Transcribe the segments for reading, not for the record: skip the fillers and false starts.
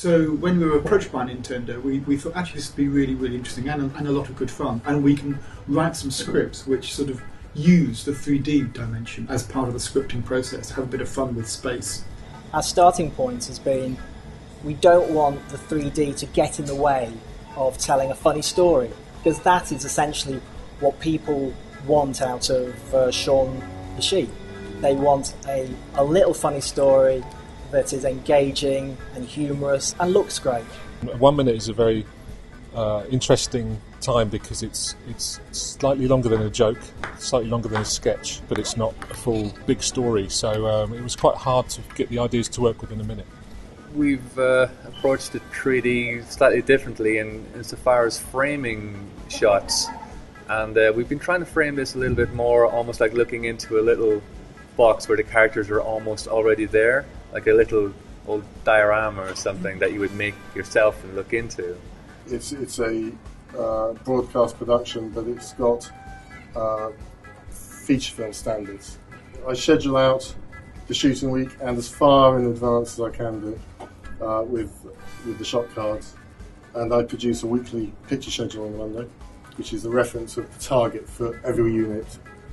So when we were approached by Nintendo, we thought actually this would be really, really interesting and a lot of good fun. And we can write some scripts which sort of use the 3D dimension as part of the scripting process, have a bit of fun with space. Our starting point has been we don't want the 3D to get in the way of telling a funny story, because that is essentially what people want out of Shaun the Sheep. They want a little funny story that is engaging and humorous and looks great. 1 minute is a very interesting time because it's slightly longer than a joke, slightly longer than a sketch, but it's not a full big story, so it was quite hard to get the ideas to work within a minute. We've approached the 3D slightly differently insofar as framing shots, and we've been trying to frame this a little bit more almost like looking into a little box where the characters are almost already there, like a little old diorama or something that you would make yourself and look into. It's a broadcast production, but it's got feature film standards. I schedule out the shooting week and as far in advance as I can do with the shot cards, and I produce a weekly picture schedule on Monday, which is the reference of the target for every unit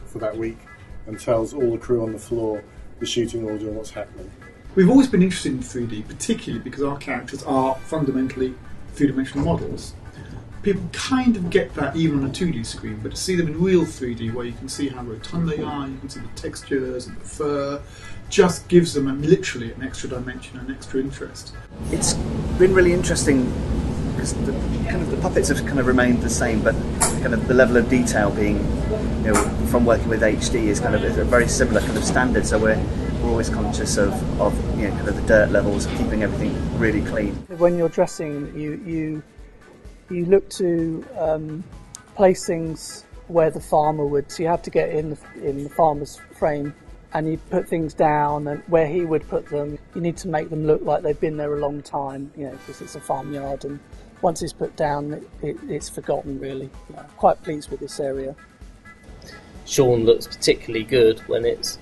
for that week and tells all the crew on the floor the shooting order and what's happening. We've always been interested in 3D, particularly because our characters are fundamentally three-dimensional models. People kind of get that even on a 2D screen, but to see them in real 3D, where you can see how rotund they are, you can see the textures and the fur, just gives them literally an extra dimension, an extra interest. It's been really interesting because the puppets have kind of remained the same, but kind of the level of detail being, from working with HD is kind of a very similar kind of standard. So we're always conscious of kind of the dirt levels, of keeping everything really clean. When you're dressing, you look to place things where the farmer would. So you have to get in the farmer's frame, and you put things down and where he would put them. You need to make them look like they've been there a long time, because it's a farmyard, and once it's put down, it's forgotten really. I'm quite pleased with this area. Shaun looks particularly good when it's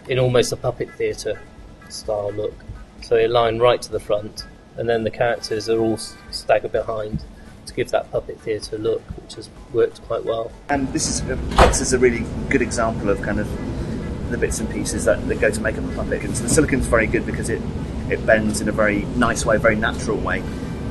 in almost a puppet theatre style look. So you line right to the front, and then the characters are all staggered behind to give that puppet theatre look, which has worked quite well. And this is a really good example of kind of the bits and pieces that go to make up a puppet. And so the silicon's very good because it bends in a very nice way, very natural way,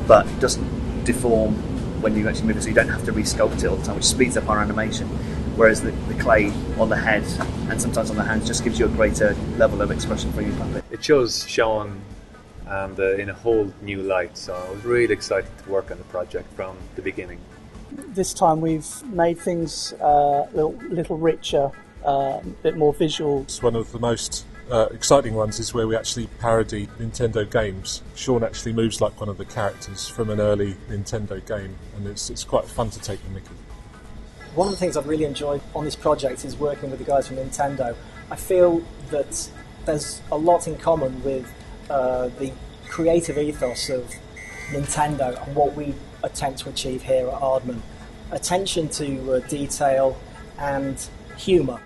but doesn't deform when you actually move it, so you don't have to re-sculpt it all the time, which speeds up our animation. Whereas the clay on the head and sometimes on the hands just gives you a greater level of expression for your puppet. It shows Shaun and in a whole new light, so I was really excited to work on the project from the beginning. This time we've made things a little richer, a bit more visual. It's one of the most exciting ones is where we actually parody Nintendo games. Shaun actually moves like one of the characters from an early Nintendo game, and it's quite fun to take the mickey. One of the things I've really enjoyed on this project is working with the guys from Nintendo. I feel that there's a lot in common with the creative ethos of Nintendo and what we attempt to achieve here at Aardman. Attention to detail and humour.